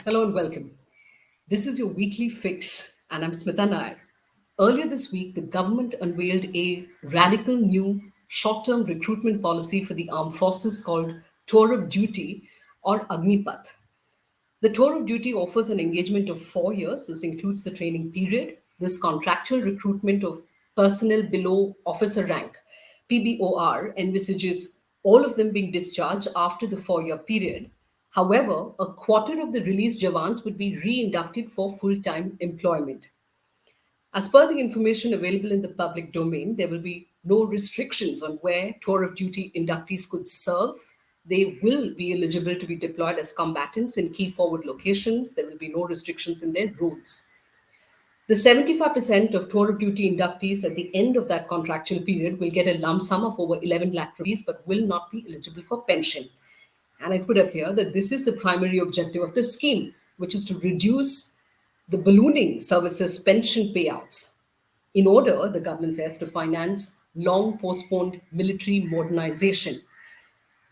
Hello and welcome. This is your weekly fix, and I'm Smita Nair. Earlier this week, the government unveiled a radical new short term recruitment policy for the armed forces called Tour of Duty or Agnipath. The tour of duty offers an engagement of 4 years. This includes the training period. This contractual recruitment of personnel below officer rank, PBOR, envisages all of them being discharged after the 4 year period. However, a quarter of the released Jawans would be re inducted for full time employment. As per the information available in the public domain, there will be no restrictions on where tour of duty inductees could serve. They will be eligible to be deployed as combatants in key forward locations. There will be no restrictions in their roles. The 75% of tour of duty inductees at the end of that contractual period will get a lump sum of over 11 lakh rupees but will not be eligible for pension. And it would appear that this is the primary objective of the scheme, which is to reduce the ballooning services pension payouts in order, the government says, to finance long postponed military modernization.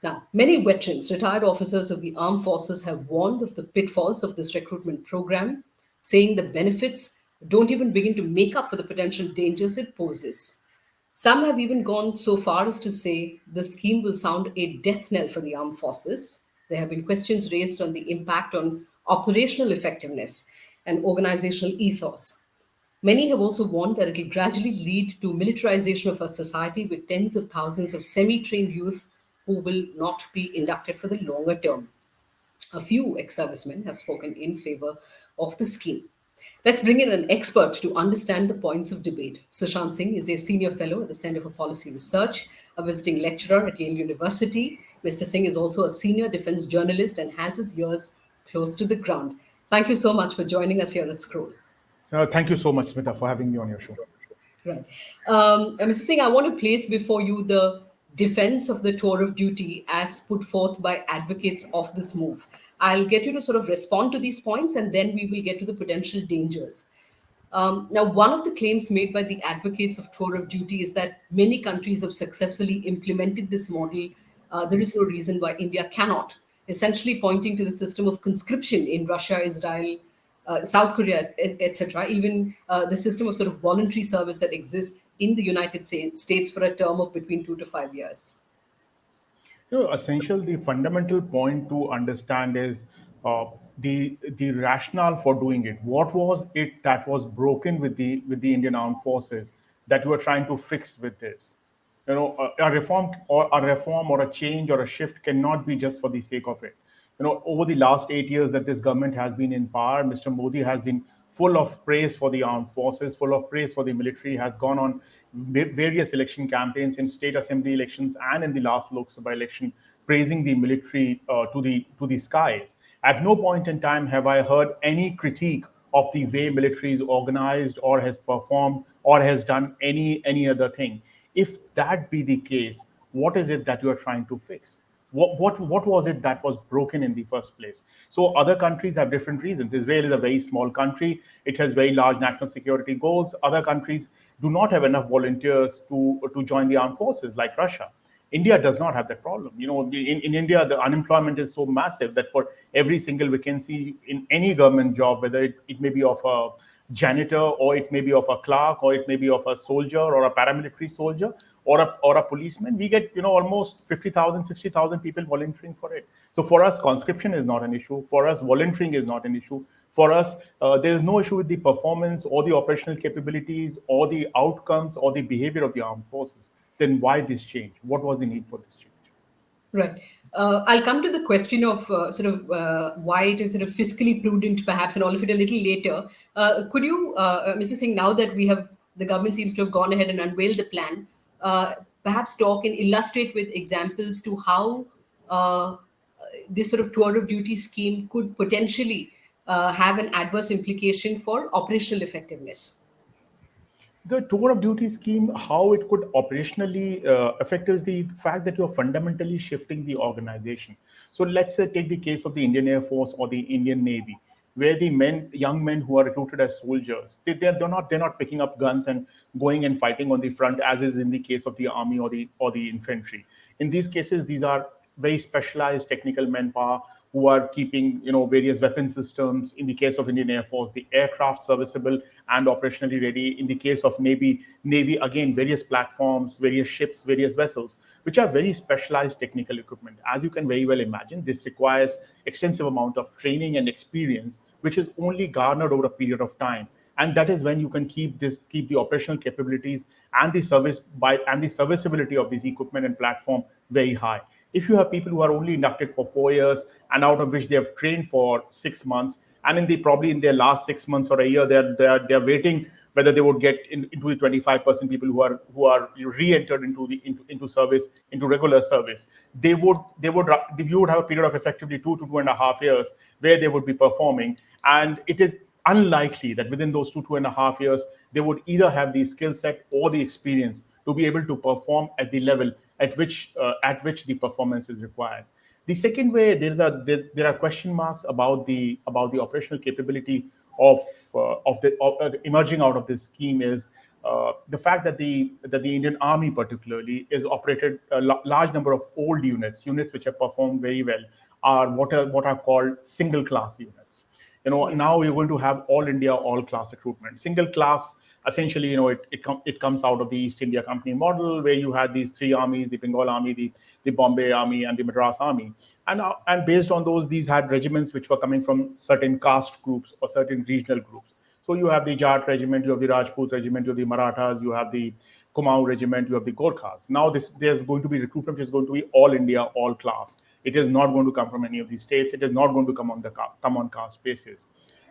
Now, many veterans, retired officers of the armed forces have warned of the pitfalls of this recruitment program, saying the benefits don't even begin to make up for the potential dangers it poses. Some have even gone so far as to say the scheme will sound a death knell for the armed forces. There have been questions raised on the impact on operational effectiveness and organizational ethos. Many have also warned that it will gradually lead to militarization of our society with tens of thousands of semi trained youth who will not be inducted for the longer term. A few ex servicemen have spoken in favor of the scheme. Let's bring in an expert to understand the points of debate. Sushant Singh is a senior fellow at the Center for Policy Research, a visiting lecturer at Yale University. Mr. Singh is also a senior defense journalist and has his ears close to the ground. Thank you so much for joining us here at Scroll. Thank you so much, Smita, for having me on your show. Right. Mr. Singh, I want to place before you the defense of the tour of duty as put forth by advocates of this move. I'll get you to sort of respond to these points and then we will get to the potential dangers. Now, one of the claims made by the advocates of tour of duty is that many countries have successfully implemented this model. There is no reason why India cannot, essentially pointing to the system of conscription in Russia, Israel, South Korea, etc. Even the system of sort of voluntary service that exists in the United States for a term of between 2 to 5 years. Essential, the fundamental point to understand is uh, the rationale for doing it. What was it that was broken with the Indian Armed Forces that you were trying to fix with this? A reform or a change or a shift cannot be just for the sake of it. Over the last 8 years that this government has been in power, Mr. Modi has been full of praise for the armed forces, full of praise for the military, has gone on various election campaigns in state assembly elections and in the last Lok Sabha election, praising the military to the skies. At no point in time have I heard any critique of the way military is organized or has performed or has done any other thing. If that be the case, what is it that you are trying to fix? What was it that was broken in the first place? So other countries have different reasons. Israel is a very small country. It has very large national security goals. Other countries do not have enough volunteers to join the armed forces, like Russia. India does not have that problem. In India, the unemployment is so massive that for every single vacancy in any government job, whether it may be of a janitor or it may be of a clerk or it may be of a soldier or a paramilitary soldier or a policeman, we get almost 50,000, 60,000 people volunteering for it. So for us, conscription is not an issue. For us, volunteering is not an issue. For us, there is no issue with the performance or the operational capabilities or the outcomes or the behavior of the armed forces. Then why this change? What was the need for this change? Right. I'll come to the question of why it is sort of fiscally prudent, perhaps, and all of it a little later. Could you, Mr. Singh, now that the government seems to have gone ahead and unveiled the plan, perhaps talk and illustrate with examples to how this sort of tour of duty scheme could potentially have an adverse implication for operational effectiveness? The tour of duty scheme, how it could operationally affect is the fact that you're fundamentally shifting the organization. So let's say take the case of the Indian Air Force or the Indian Navy, where the young men who are recruited as soldiers, they're not picking up guns and going and fighting on the front, as is in the case of the army or the infantry. In these cases, these are very specialized technical manpower who are keeping, various weapon systems. In the case of Indian Air Force, the aircraft serviceable and operationally ready. In the case of Navy again, various platforms, various ships, various vessels, which are very specialized technical equipment. As you can very well imagine, this requires extensive amount of training and experience, which is only garnered over a period of time. And that is when you can keep the operational capabilities and the serviceability of this equipment and platform very high. If you have people who are only inducted for 4 years, and out of which they have trained for 6 months, and probably in their last 6 months or a year, they're waiting whether they would get into the 25% people who are re-entered into service, into regular service. You would have a period of effectively 2 to 2.5 years where they would be performing, and it is unlikely that within those 2.5 years they would either have the skill set or the experience to be able to perform at the level at which the performance is required. The second way, there are question marks about the operational capability of the emerging out of this scheme is the fact that the Indian Army particularly is operated a large number of old units which have performed very well are what are called single class units. Now we're going to have all India all class recruitment. Single class, essentially, it comes out of the East India Company model, where you had these three armies: the Bengal Army, the Bombay Army, and the Madras Army. And based on those, these had regiments which were coming from certain caste groups or certain regional groups. So you have the Jat regiment, you have the Rajput regiment, you have the Marathas, you have the Kumaon regiment, you have the Gorkhas. Now there's going to be recruitment which is going to be all India, all class. It is not going to come from any of these states. It is not going to come on caste basis.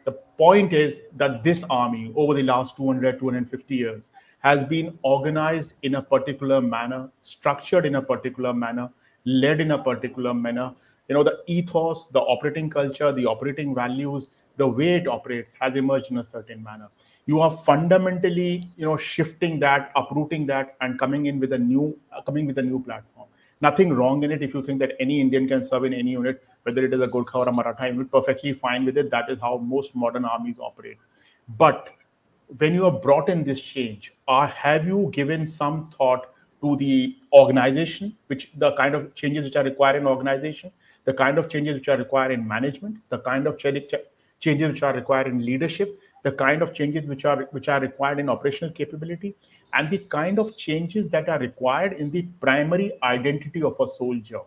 The point is that this army, over the last 200, 250 years, has been organized in a particular manner, structured in a particular manner, led in a particular manner. The ethos, the operating culture, the operating values, the way it operates has emerged in a certain manner. You are fundamentally, shifting that, uprooting that, and coming with a new platform. Nothing wrong in it if you think that any Indian can serve in any unit, whether it is a Gurkha or a Maratha unit, perfectly fine with it. That is how most modern armies operate. But when you have brought in this change, have you given some thought to the organization, which the kind of changes which are required in organization, the kind of changes which are required in management, the kind of changes which are required in leadership, the kind of changes which are required in operational capability, and the kind of changes that are required in the primary identity of a soldier?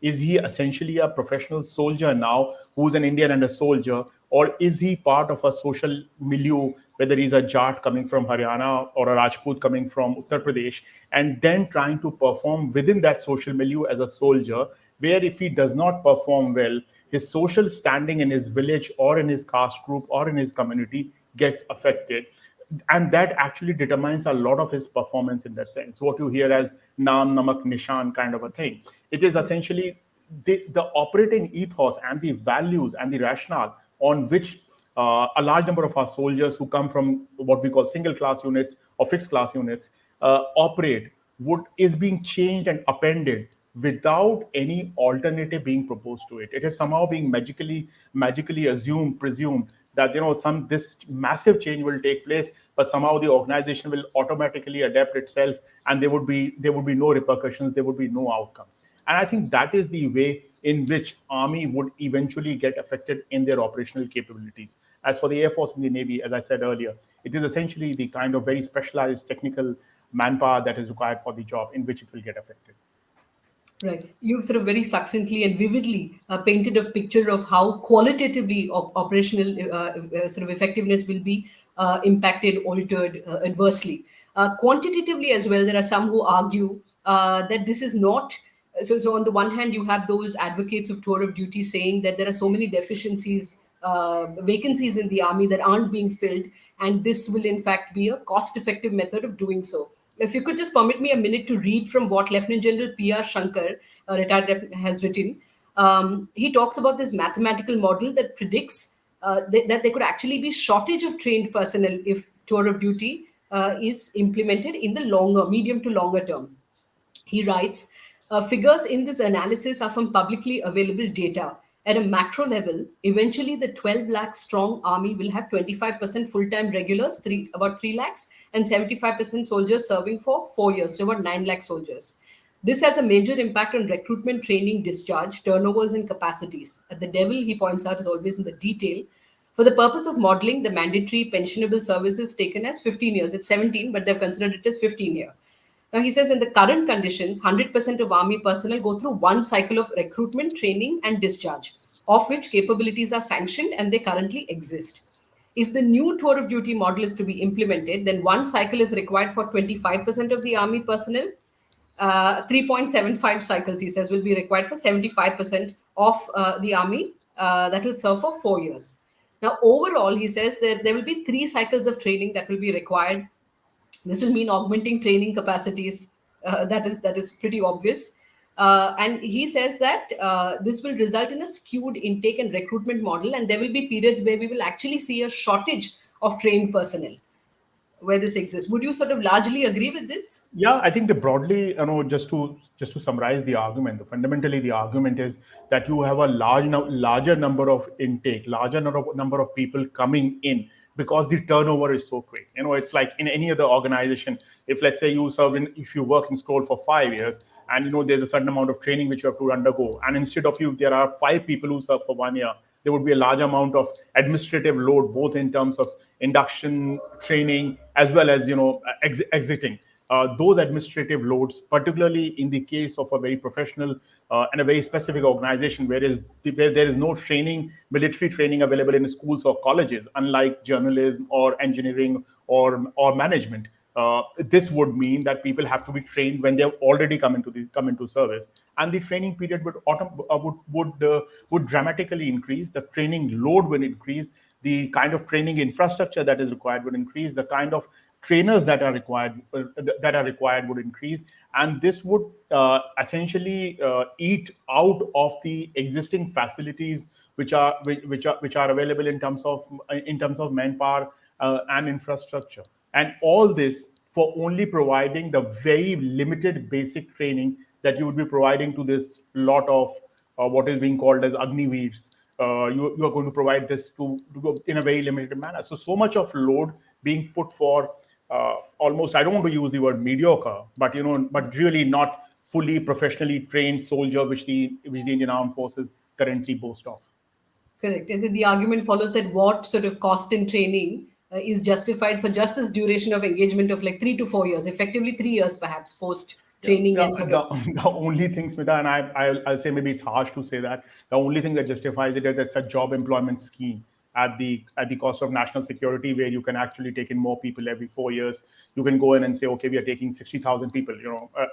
Is he essentially a professional soldier now who's an Indian and a soldier, or is he part of a social milieu, whether he's a Jat coming from Haryana or a Rajput coming from Uttar Pradesh, and then trying to perform within that social milieu as a soldier, where if he does not perform well, his social standing in his village or in his caste group or in his community gets affected, and that actually determines a lot of his performance in that sense. What you hear as naam namak nishan kind of a thing. It is essentially the operating ethos and the values and the rationale on which a large number of our soldiers who come from what we call single class units or fixed class units operate would is being changed and appended without any alternative being proposed to it. It is somehow being magically presumed that some this massive change will take place, but somehow the organization will automatically adapt itself, and there would be no repercussions, there would be no outcomes. And I think that is the way in which army would eventually get affected in their operational capabilities. As for the Air Force and the Navy, as I said earlier, it is essentially the kind of very specialized technical manpower that is required for the job in which it will get affected. Right. You've sort of very succinctly and vividly painted a picture of how qualitatively operational sort of effectiveness will be impacted, altered adversely. Quantitatively as well, there are some who argue that this is not. So, on the one hand, you have those advocates of tour of duty saying that there are so many deficiencies, vacancies in the army that aren't being filled, and this will in fact be a cost-effective method of doing so. If you could just permit me a minute to read from what Lieutenant General P.R. Shankar, has written. He talks about this mathematical model that predicts that there could actually be shortage of trained personnel if tour of duty is implemented in the medium to longer term. He writes, figures in this analysis are from publicly available data. At a macro level, eventually the 12 lakh strong army will have 25% full-time regulars, about 3 lakhs, and 75% soldiers serving for 4 years, so about 9 lakh soldiers. This has a major impact on recruitment, training, discharge, turnovers, and capacities. The devil, he points out, is always in the detail. For the purpose of modeling, the mandatory pensionable service is taken as 15 years. It's 17, but they've considered it as 15 year. Now, he says in the current conditions, 100% of army personnel go through one cycle of recruitment, training, and discharge, of which capabilities are sanctioned and they currently exist. If the new tour of duty model is to be implemented, then one cycle is required for 25% of the army personnel. 3.75 cycles, he says, will be required for 75% of the army that will serve for 4 years. Now, overall, he says that there will be three cycles of training that will be required. This will mean augmenting training capacities. That is pretty obvious. And he says that this will result in a skewed intake and recruitment model, and there will be periods where we will actually see a shortage of trained personnel where this exists. Would you sort of largely agree with this? Yeah, I think the broadly, just to summarize the argument, fundamentally the argument is that you have a larger number of intake, larger number of people coming in because the turnover is so quick. It's like in any other organization. If let's say if you work in Scroll for 5 years, and there's a certain amount of training which you have to undergo, and instead of you, there are five people who serve for 1 year. There would be a large amount of administrative load, both in terms of induction, training, as well as exiting. Those administrative loads, particularly in the case of a very professional and a very specific organization, where there is no training, military training available in schools or colleges, unlike journalism or engineering or management. This would mean that people have to be trained when they have already come into service, and the training period would dramatically increase. The training load will increase. The kind of training infrastructure that is required would increase. The kind of trainers that are required would increase, and this would essentially eat out of the existing facilities which are available in terms of manpower and infrastructure, and all this for only providing the very limited basic training that you would be providing to this lot of what is being called as Agniveers. You are going to provide this to in a very limited manner. So much of load being put for almost, I don't want to use the word mediocre, but really not fully professionally trained soldier, which the Indian Armed Forces currently boast of. Correct. And then the argument follows that what sort of cost in training is justified for just this duration of engagement of like 3 to 4 years, effectively 3 years perhaps post Yeah, training yeah. and sort The, of. the only thing, Smita, and I'll say maybe it's harsh to say that the only thing that justifies it is it's a job employment scheme at the cost of national security, where you can actually take in more people every 4 years. You can go in and say, okay, we are taking 60,000 people,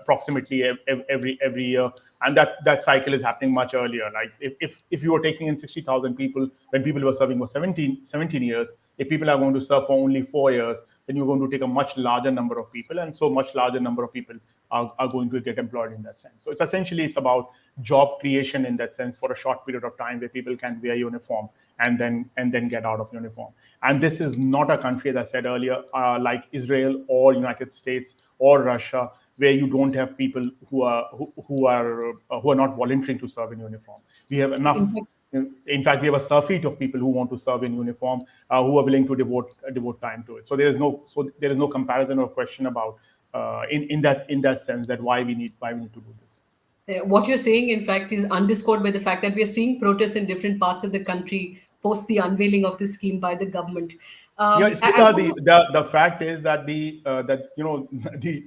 approximately every year, and that cycle is happening much earlier. Like if you were taking in 60,000 people when people were serving for 17 years, if people are going to serve for only 4 years, then you're going to take a much larger number of people, and so much larger number of people are going to get employed in that sense. So it's about job creation in that sense for a short period of time, where people can wear uniform and then get out of uniform. And this is not a country, as I said earlier, like Israel or United States or Russia, where you don't have people who are not volunteering to serve in uniform. We have In enough. fact, In fact, we have a surfeit of people who want to serve in uniform, who are willing to devote time to it. So there is no comparison or question about in that sense that why we need to do this. what you're saying, in fact, is underscored by the fact that we are seeing protests in different parts of the country post the unveiling of this scheme by the government. Yeah, I Smita, want the fact is that the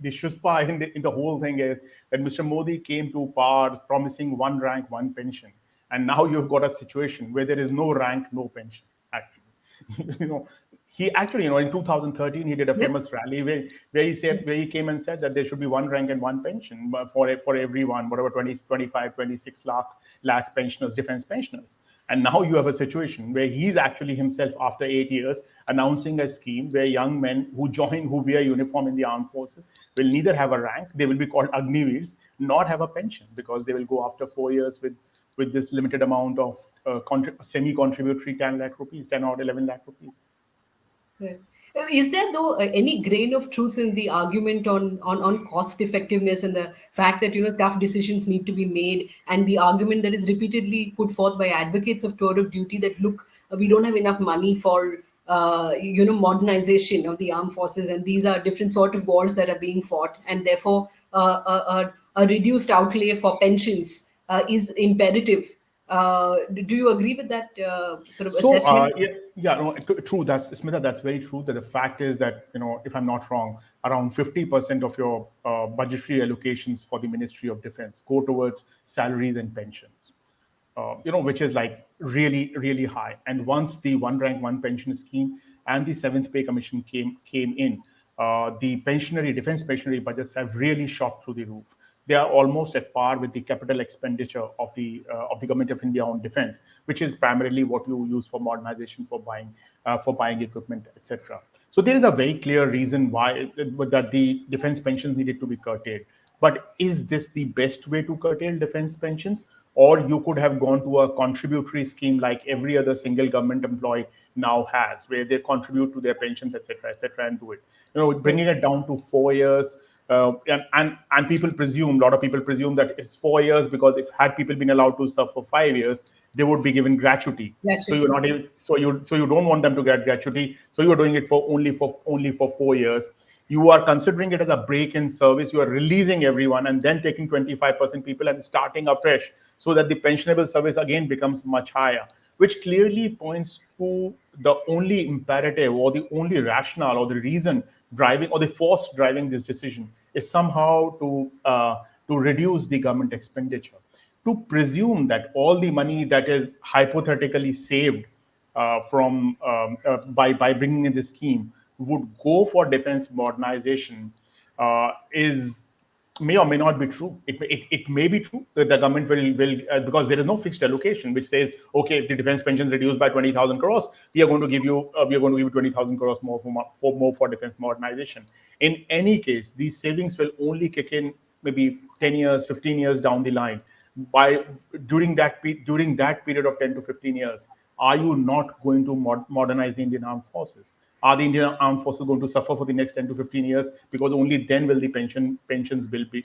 shuspa in the whole thing is that Mr. Modi came to power promising one rank, one pension, and now you've got a situation where there is no rank, no pension. Actually, you know, he actually, in 2013, he did a Let's. famous rally where he came and said that there should be one rank and one pension for everyone, whatever 20, 25, 26 lakh pensioners, defense pensioners. And now you have a situation where he's actually himself, after 8 years, announcing a scheme where young men who wear uniform in the armed forces, will neither have a rank, they will be called Agniveers, nor have a pension, because they will go after 4 years with this limited amount of semi-contributory 10 lakh rupees, 10 or 11 lakh rupees. Right. Is there, though, any grain of truth in the argument on cost effectiveness and the fact that tough decisions need to be made, and the argument that is repeatedly put forth by advocates of tour of duty that look, we don't have enough money for modernization of the armed forces, and these are different sort of wars that are being fought, and therefore a a reduced outlay for pensions is imperative. Do you agree with that sort of So, assessment? yeah, yeah, no, true. That's Smita. That's very true. That the fact is that, if I'm not wrong, around 50% of your budgetary allocations for the Ministry of Defense go towards salaries and pensions. Which is like really, really high. And once the one rank, one pension scheme and the seventh pay commission came in, the pensionary defense pensionary budgets have really shot through the roof. They are almost at par with the capital expenditure of the government of India on defense, which is primarily what you use for modernization, for buying equipment, etc. So there is a very clear reason why that the defense pensions needed to be curtailed. But is this the best way to curtail defense pensions? Or you could have gone to a contributory scheme like every other single government employee now has, where they contribute to their pensions, etc., and do it. Right. Bringing it down to 4 years, and people presume, a lot of people presume that it's 4 years because if had people been allowed to serve for 5 years, they would be given gratuity. So you're Gratuity. not able, so you don't want them to get gratuity. So you are doing it for only for 4 years. You are considering it as a break in service. You are releasing everyone and then taking 25% people and starting afresh, so that the pensionable service again becomes much higher, which clearly points to the only imperative or the only rationale or the reason driving or the force driving this decision is somehow to reduce the government expenditure. To presume that all the money that is hypothetically saved by bringing in this scheme would go for defense modernization is may or may not be true. It may be true that the government will because there is no fixed allocation which says, okay, if the defense pensions reduced by 20,000 crores, we are going to give you 20,000 crores more for defense modernization. In any case, these savings will only kick in maybe 10 years, 15 years down the line. By during that period of 10 to 15 years, are you not going to modernize the Indian armed forces? Are the Indian armed forces going to suffer for the next 10 to 15 years? Because only then will the pensions will be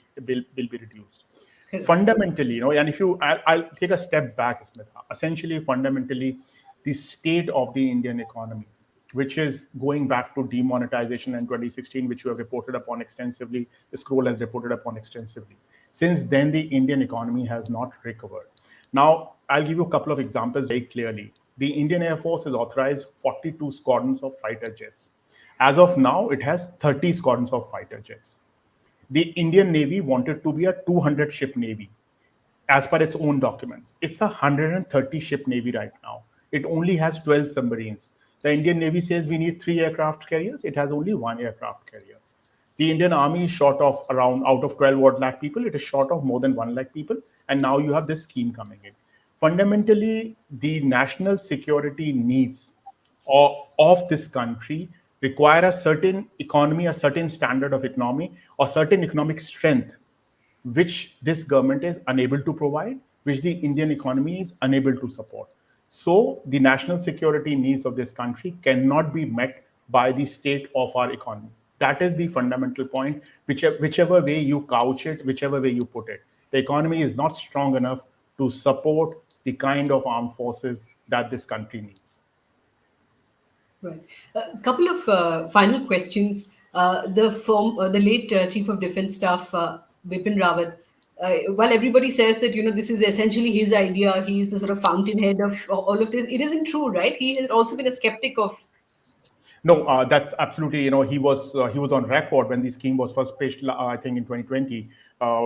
reduced. Correct. Fundamentally, and if I'll take a step back, Smita. Essentially, fundamentally, the state of the Indian economy, which is going back to demonetization in 2016, which you have reported upon extensively, the Scroll has reported upon extensively. Since then, the Indian economy has not recovered. Now, I'll give you a couple of examples very clearly. The Indian Air Force has authorized 42 squadrons of fighter jets. As of now, it has 30 squadrons of fighter jets. The Indian Navy wanted to be a 200 ship navy as per its own documents. It's a 130 ship navy right now. It only has 12 submarines. The Indian Navy says we need 3 aircraft carriers. It has only one aircraft carrier. The Indian Army is short of around out of 12 odd lakh people. It is short of more than 1 lakh people. And now you have this scheme coming in. Fundamentally, the national security needs of this country require a certain economy, a certain standard of economy, or certain economic strength which this government is unable to provide, which the Indian economy is unable to support. So the national security needs of this country cannot be met by the state of our economy. That is the fundamental point, whichever way you couch it, whichever way you put it. The economy is not strong enough to support the kind of armed forces that this country needs. Right. A couple of final questions. The late Chief of Defence Staff, Bipin Rawat, while everybody says that this is essentially his idea, he's the sort of fountainhead of all of this. It isn't true, right? He has also been a skeptic of. No, that's absolutely. He was on record when the scheme was first pitched. I think in 2020,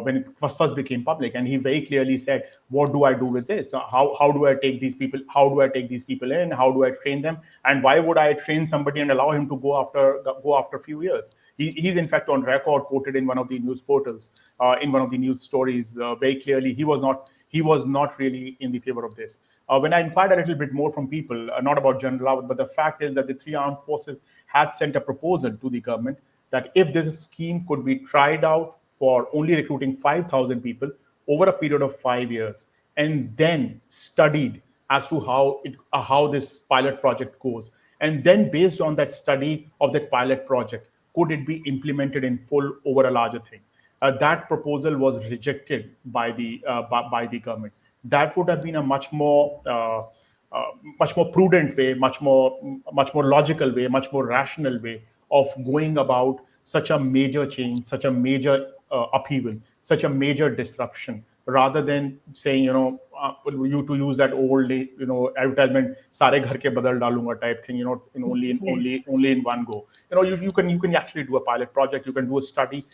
when it first became public, and he very clearly said, "What do I do with this? How do I take these people? How do I take these people in? How do I train them? And why would I train somebody and allow him to go after a few years?" He's in fact on record, quoted in one of the news portals, in one of the news stories, very clearly. He was not really in the favor of this. When I inquired a little bit more from people, not about General Rawat, but the fact is that the three armed forces had sent a proposal to the government that if this scheme could be tried out for only recruiting 5,000 people over a period of 5 years, and then studied as to how this pilot project goes, and then based on that study of that pilot project, could it be implemented in full over a larger thing? That proposal was rejected by the government. That would have been a much more prudent way, much more logical way, much more rational way of going about such a major change, such a major upheaval, such a major disruption, rather than saying, you to use that old, advertisement, "Sare ghar ke badal dalunga" type thing, in Yeah. only in one go. You can actually do a pilot project, you can do a study.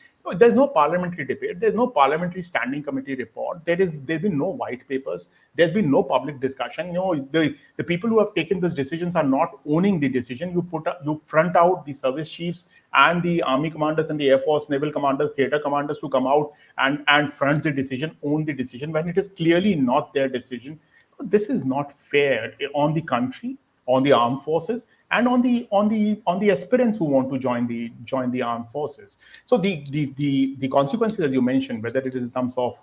There's no parliamentary debate, there's no parliamentary standing committee report, there's been no white papers, there's been no public discussion. The people who have taken these decisions are not owning the decision. You front out the service chiefs and the army commanders and the air force, naval commanders, theater commanders to come out and front the decision, own the decision, when it is clearly not their decision. This is not fair on the country, on the armed forces, and on the aspirants who want to join the armed forces. So the consequences, as you mentioned, whether it is in terms of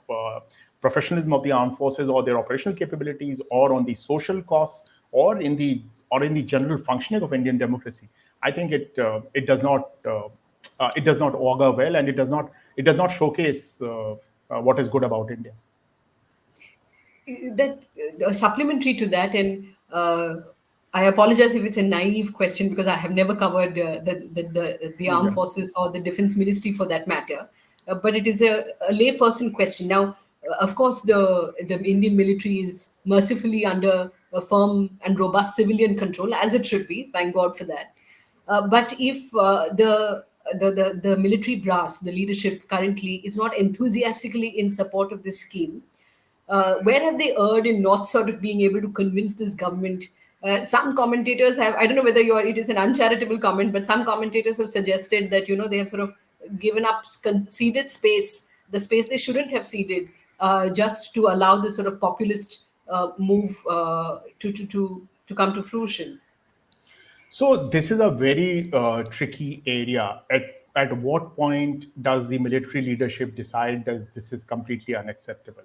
professionalism of the armed forces, or their operational capabilities, or on the social costs, or in the general functioning of Indian democracy, I think it does not augur well, and it does not showcase what is good about India. That supplementary to that, and I apologize if it's a naive question, because I have never covered the armed Yeah. forces or the defense ministry for that matter, but it is a layperson question. Now, of course, the Indian military is mercifully under a firm and robust civilian control, as it should be. Thank God for that. But if the military brass, the leadership currently, is not enthusiastically in support of this scheme, where have they erred in not sort of being able to convince this government? Some commentators have, I don't know whether it is an uncharitable comment, but some commentators have suggested that, they have sort of given up, conceded space, the space they shouldn't have ceded, just to allow this sort of populist move to come to fruition. So this is a very tricky area. At what point does the military leadership decide that this is completely unacceptable?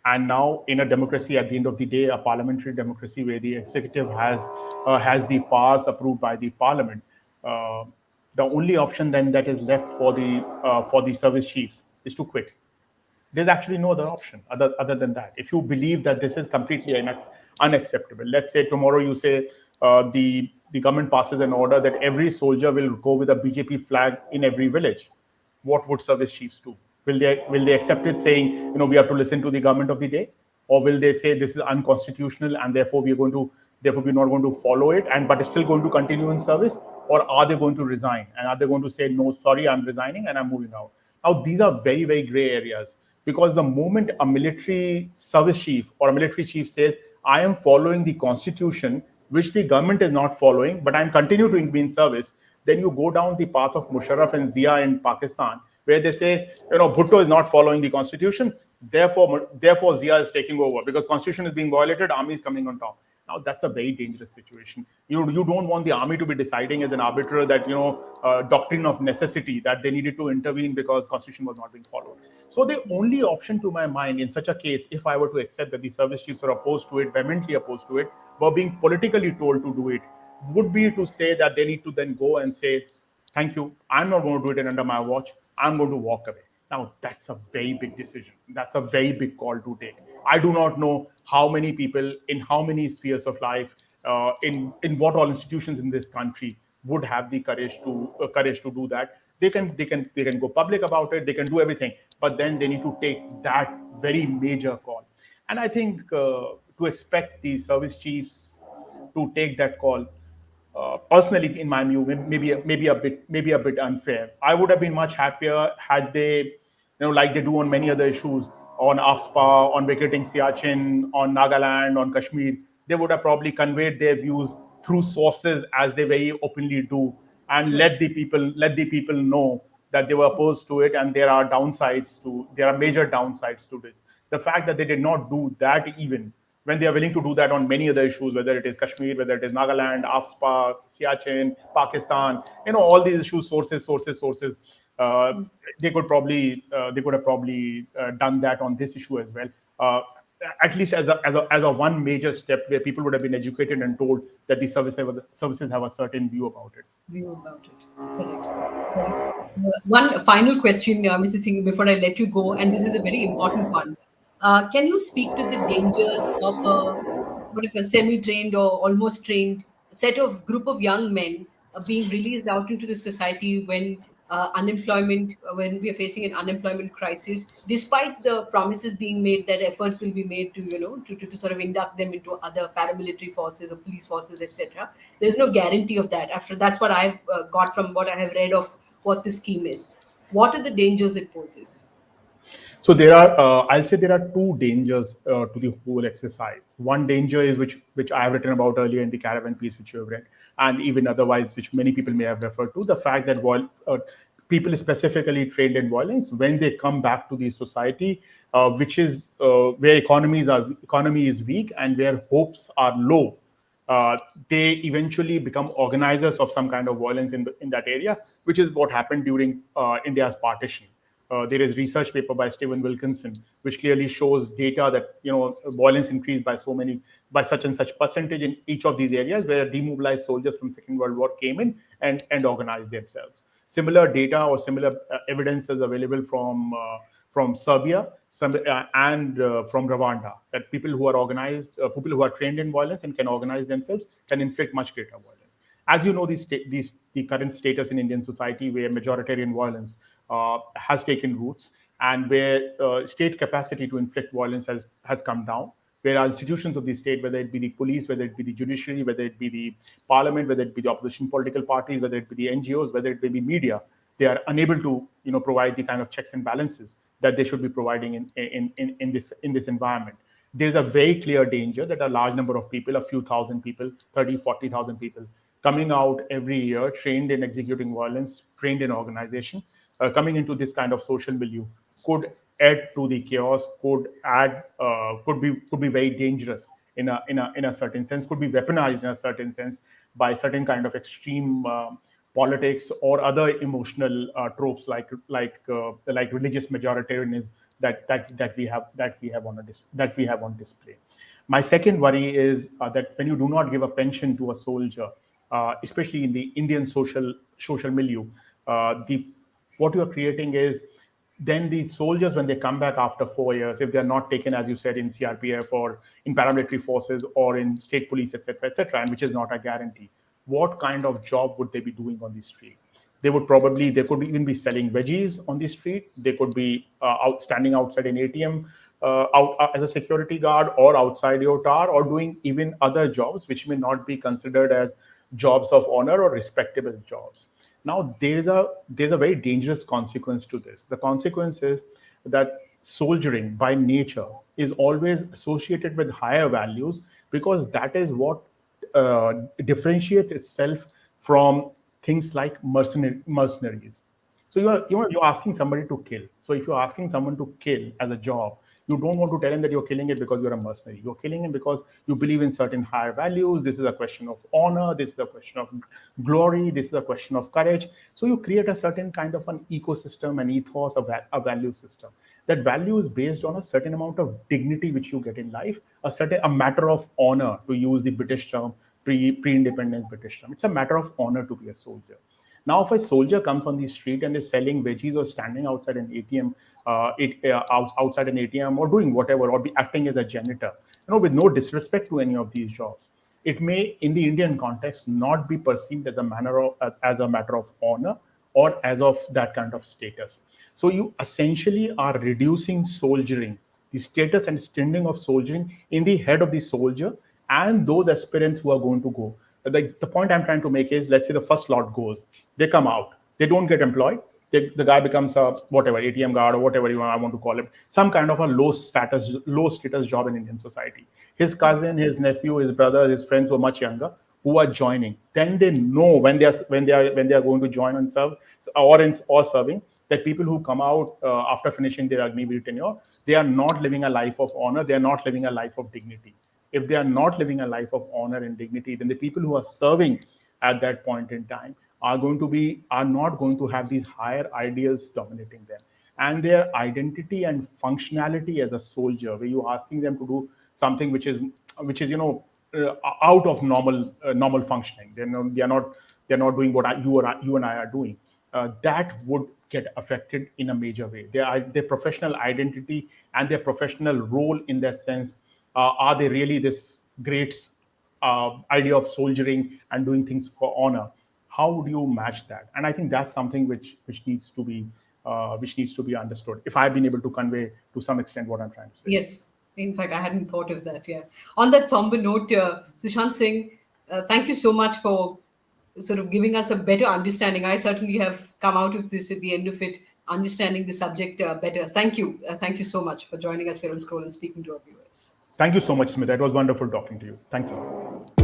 And now, in a democracy, at the end of the day, a parliamentary democracy where the executive has the powers approved by the parliament, uh, the only option then that is left for the service chiefs is to quit. There's actually no other option other than that. If you believe that this is completely unacceptable, let's say tomorrow you say the government passes an order that every soldier will go with a BJP flag in every village. What would service chiefs do? Will they accept it, saying, we have to listen to the government of the day, or will they say this is unconstitutional and therefore we're not going to follow it, and but it's still going to continue in service? Or are they going to resign, and are they going to say, no, sorry, I'm resigning and I'm moving out? Now, these are very, very gray areas, because the moment a military service chief or a military chief says, I am following the constitution, which the government is not following, but I'm continuing to be in service, then you go down the path of Musharraf and Zia in Pakistan, where they say, Bhutto is not following the constitution, therefore Zia is taking over because constitution is being violated, army is coming on top. Now that's a very dangerous situation. You don't want the army to be deciding as an arbiter that, doctrine of necessity, that they needed to intervene because constitution was not being followed. So the only option to my mind in such a case, if I were to accept that the service chiefs are opposed to it, vehemently opposed to it, were being politically told to do it, would be to say that they need to then go and say, thank you, I'm not going to do it under my watch, I'm going to walk away. Now, that's a very big decision. That's a very big call to take. I do not know how many people in how many spheres of life, in what all institutions in this country would have the courage to do that. They can go public about it. They can do everything, but then they need to take that very major call. And I think to expect the service chiefs to take that call, personally, in my view, maybe a bit unfair. I would have been much happier had they, like they do on many other issues, on AFSPA, on vacating Siachen, on Nagaland, on Kashmir. They would have probably conveyed their views through sources, as they very openly do, and Right. let the people know that they were opposed to it, and there are major downsides to this. The fact that they did not do that, even when they are willing to do that on many other issues, whether it is Kashmir, whether it is Nagaland, AFSPA, Siachen, Pakistan, all these issues, sources. Uh, they could have probably done that on this issue as well. At least as a one major step where people would have been educated and told that the services have a certain view about it. View about it. Correct. Yes. One final question, Mrs. Singh, before I let you go, and this is a very important one. Can you speak to the dangers of a semi-trained or almost trained set of group of young men being released out into the society when unemployment, when we are facing an unemployment crisis, despite the promises being made that efforts will be made to, to sort of induct them into other paramilitary forces or police forces, etc. There's no guarantee of that. After that's what I've got from what I have read of what this scheme is. What are the dangers it poses? So there are, I'll say there are two dangers to the whole exercise. One danger is which I have written about earlier in the caravan piece, which you have read, and even otherwise, which many people may have referred to, the fact that while people specifically trained in violence, when they come back to the society, which is where economy is weak and where hopes are low, uh, they eventually become organizers of some kind of violence in that area, which is what happened during India's partition. There is research paper by Stephen Wilkinson which clearly shows data that violence increased by such and such percentage in each of these areas where demobilized soldiers from Second World War came in and organized themselves. Similar data or similar evidence is available from Serbia and from Rwanda, that people who are organized, people who are trained in violence and can organize themselves can inflict much greater violence. As you know, the current status in Indian society where majoritarian violence has taken roots and where state capacity to inflict violence has come down, where our institutions of the state, whether it be the police, whether it be the judiciary, whether it be the parliament, whether it be the opposition political parties, whether it be the NGOs, whether it be the media, they are unable to provide the kind of checks and balances that they should be providing in this environment. There's a very clear danger that a large number of people, a few thousand people, 30, 40,000 people, coming out every year, trained in executing violence, trained in organization, coming into this kind of social milieu, could add to the chaos, could be very dangerous in a certain sense, could be weaponized in a certain sense by certain kind of extreme politics or other emotional tropes like religious majoritarianism that we have on display. My second worry is that when you do not give a pension to a soldier, especially in the Indian social milieu, the what you are creating is then the soldiers, when they come back after 4 years, if they're not taken, as you said, in CRPF or in paramilitary forces or in state police, etc., and which is not a guarantee, what kind of job would they be doing on the street? They could even be selling veggies on the street. They could be standing outside an ATM as a security guard or outside your tower, or doing even other jobs which may not be considered as jobs of honor or respectable jobs. Now there's a very dangerous consequence to this. The consequence is that soldiering by nature is always associated with higher values, because that is what differentiates itself from things like mercenaries. So you're asking somebody to kill. So if you're asking someone to kill as a job, you don't want to tell him that you're killing it because you're a mercenary. You're killing him because you believe in certain higher values. This is a question of honor. This is a question of glory. This is a question of courage. So you create a certain kind of an ecosystem, an ethos, a value system. That value is based on a certain amount of dignity which you get in life, a matter of honor, to use the British term, pre-independence British term. It's a matter of honor to be a soldier. Now, if a soldier comes on the street and is selling veggies or standing outside an ATM, outside an ATM, or doing whatever, or be acting as a janitor, with no disrespect to any of these jobs, it may, in the Indian context, not be perceived as a matter of honor or as of that kind of status. So you essentially are reducing soldiering, the status and standing of soldiering in the head of the soldier and those aspirants who are going to go. The point I'm trying to make is, let's say the first lot goes, they come out, they don't get employed. The guy becomes a whatever ATM guard or whatever I want to call it, some kind of a low status job in Indian society. His cousin, his nephew, his brother, his friends who are much younger, who are joining, then they know when they are going to join and serve, or serving, that people who come out after finishing their Agnipath tenure, they are not living a life of honor. They are not living a life of dignity. If they are not living a life of honor and dignity, then the people who are serving at that point in time are not going to have these higher ideals dominating them, and their identity and functionality as a soldier, where you're asking them to do something which is out of normal functioning. They're not doing what you and I are doing. That would get affected in a major way. Their professional identity and their professional role in that sense, are they really this great idea of soldiering and doing things for honor? How would you match that? And I think that's something which needs to be understood, if I've been able to convey to some extent what I'm trying to say. Yes. In fact, I hadn't thought of that. Yeah. On that somber note, Sushant Singh, thank you so much for sort of giving us a better understanding. I certainly have come out of this at the end of it, understanding the subject better. Thank you. Thank you so much for joining us here on Scroll and speaking to our viewers. Thank you so much, Smita. It was wonderful talking to you. Thanks a lot.